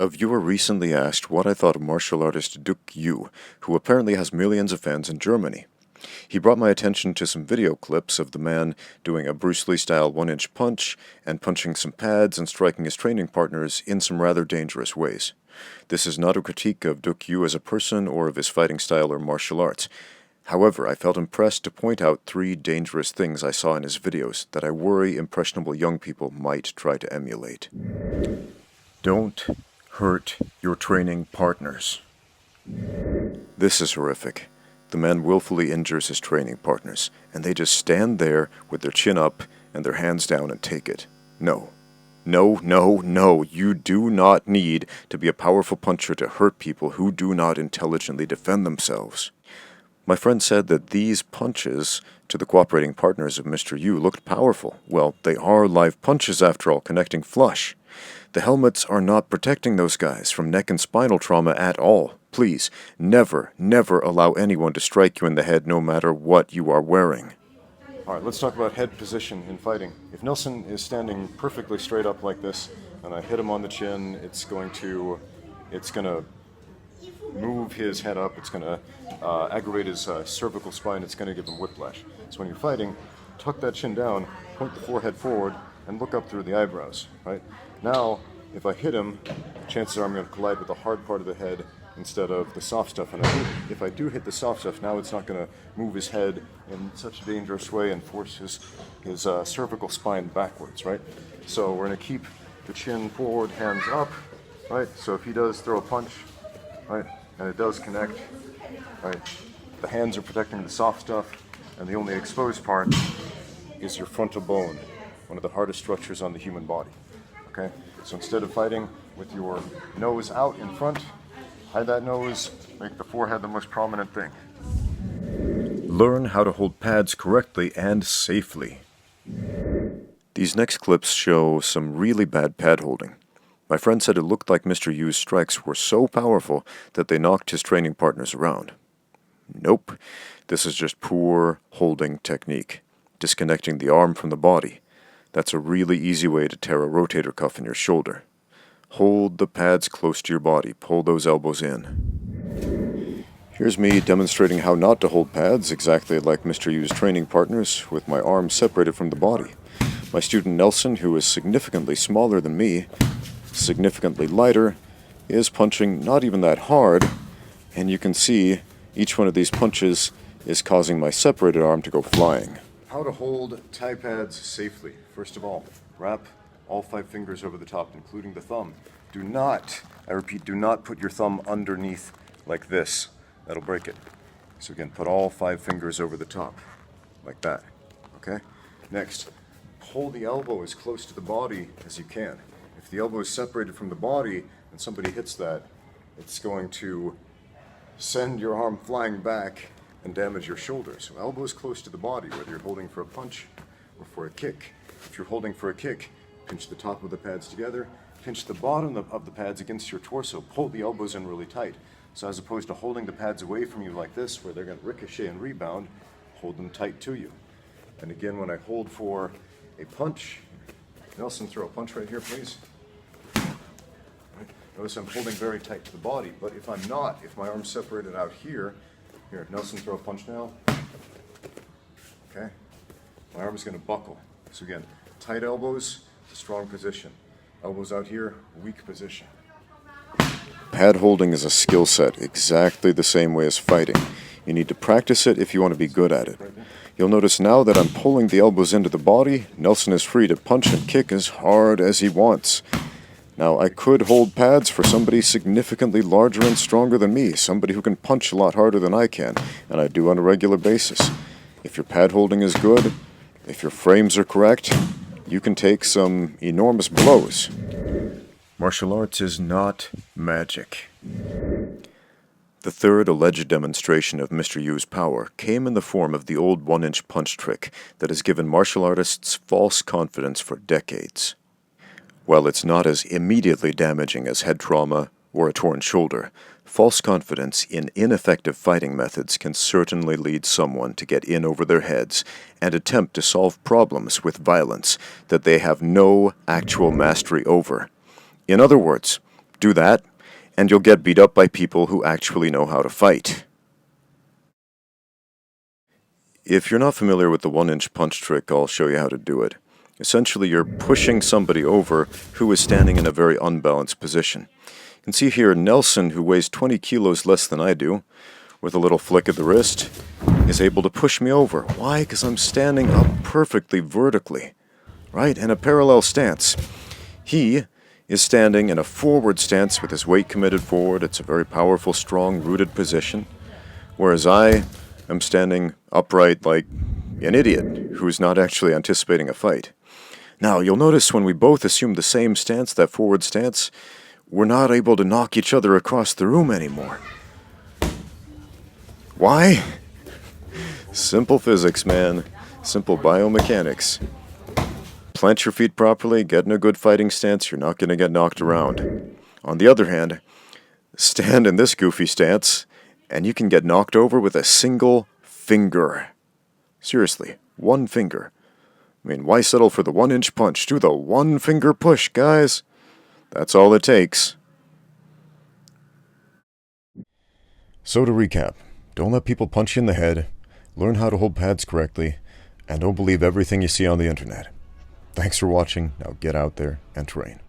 A viewer recently asked what I thought of martial artist DK Yoo, who apparently has millions of fans in Germany. He brought my attention to some video clips of the man doing a Bruce Lee-style one-inch punch and punching some pads and striking his training partners in some rather dangerous ways. This is not a critique of DK Yoo as a person or of his fighting style or martial arts. However, I felt impressed to point out 3 dangerous things I saw in his videos that I worry impressionable young people might try to emulate. Don't hurt your training partners. This is horrific. The man willfully injures his training partners, and they just stand there with their chin up and their hands down and take it. No. No, no, no. You do not need to be a powerful puncher to hurt people who do not intelligently defend themselves. My friend said that these punches to the cooperating partners of Mr. Yoo looked powerful. Well, they are live punches after all, connecting flush. The helmets are not protecting those guys from neck and spinal trauma at all. Please, never, never allow anyone to strike you in the head no matter what you are wearing. Alright, let's talk about head position in fighting. If Nelson is standing perfectly straight up like this, and I hit him on the chin, it's gonna move his head up, it's gonna aggravate his cervical spine, it's gonna give him whiplash. So when you're fighting, tuck that chin down, point the forehead forward, and look up through the eyebrows, right? Now, if I hit him, chances are I'm going to collide with the hard part of the head instead of the soft stuff. And if I do hit the soft stuff, now it's not going to move his head in such a dangerous way and force his cervical spine backwards, right? So we're going to keep the chin forward, hands up, right? So if he does throw a punch, right, and it does connect, right, the hands are protecting the soft stuff, and the only exposed part is your frontal bone, one of the hardest structures on the human body. Okay, so instead of fighting with your nose out in front, hide that nose, make the forehead the most prominent thing. Learn how to hold pads correctly and safely. These next clips show some really bad pad holding. My friend said it looked like Mr. Yoo's strikes were so powerful that they knocked his training partners around. Nope, this is just poor holding technique, disconnecting the arm from the body. That's a really easy way to tear a rotator cuff in your shoulder. Hold the pads close to your body. Pull those elbows in. Here's me demonstrating how not to hold pads, exactly like Mr. Yoo's training partners, with my arms separated from the body. My student Nelson, who is significantly smaller than me, significantly lighter, is punching not even that hard, and you can see each one of these punches is causing my separated arm to go flying. How to hold Thai pads safely. First of all, wrap all 5 fingers over the top, including the thumb. Do not, I repeat, do not put your thumb underneath like this. That'll break it. So again, put all 5 fingers over the top, like that, okay? Next, hold the elbow as close to the body as you can. If the elbow is separated from the body and somebody hits that, it's going to send your arm flying back and damage your shoulder. So elbows close to the body, whether you're holding for a punch or for a kick. If you're holding for a kick, pinch the top of the pads together, pinch the bottom of the pads against your torso, pull the elbows in really tight. So as opposed to holding the pads away from you like this, where they're going to ricochet and rebound, hold them tight to you. And again, when I hold for a punch, Nelson, throw a punch right here, please. Notice I'm holding very tight to the body, but if I'm not, if my arm's separated out here, Nelson, throw a punch now. Okay, my arm is going to buckle. So again, tight elbows, strong position. Elbows out here, weak position. Pad holding is a skill set, exactly the same way as fighting. You need to practice it if you want to be good at it. You'll notice now that I'm pulling the elbows into the body, Nelson is free to punch and kick as hard as he wants. Now, I could hold pads for somebody significantly larger and stronger than me, somebody who can punch a lot harder than I can, and I do on a regular basis. If your pad holding is good, if your frames are correct, you can take some enormous blows. Martial arts is not magic. The third alleged demonstration of Mr. Yoo's power came in the form of the old one-inch punch trick that has given martial artists false confidence for decades. While it's not as immediately damaging as head trauma or a torn shoulder, false confidence in ineffective fighting methods can certainly lead someone to get in over their heads and attempt to solve problems with violence that they have no actual mastery over. In other words, Do that, and you'll get beat up by people who actually know how to fight. If you're not familiar with the 1-inch punch trick, I'll show you how to do it. Essentially, you're pushing somebody over who is standing in a very unbalanced position. You can see here Nelson, who weighs 20 kilos less than I do, with a little flick of the wrist, is able to push me over. Why? Because I'm standing up perfectly vertically, right? In a parallel stance. He is standing in a forward stance with his weight committed forward. It's a very powerful, strong, rooted position. Whereas I am standing upright like an idiot who's not actually anticipating a fight. Now, you'll notice when we both assume the same stance, that forward stance, we're not able to knock each other across the room anymore. Why? Simple physics, man. Simple biomechanics. Plant your feet properly, get in a good fighting stance, you're not going to get knocked around. On the other hand, stand in this goofy stance, and you can get knocked over with a single finger. Seriously, one finger. I mean, why settle for the 1-inch punch? Do the 1-finger push, guys. That's all it takes. So to recap, don't let people punch you in the head, learn how to hold pads correctly, and don't believe everything you see on the internet. Thanks for watching. Now get out there and train.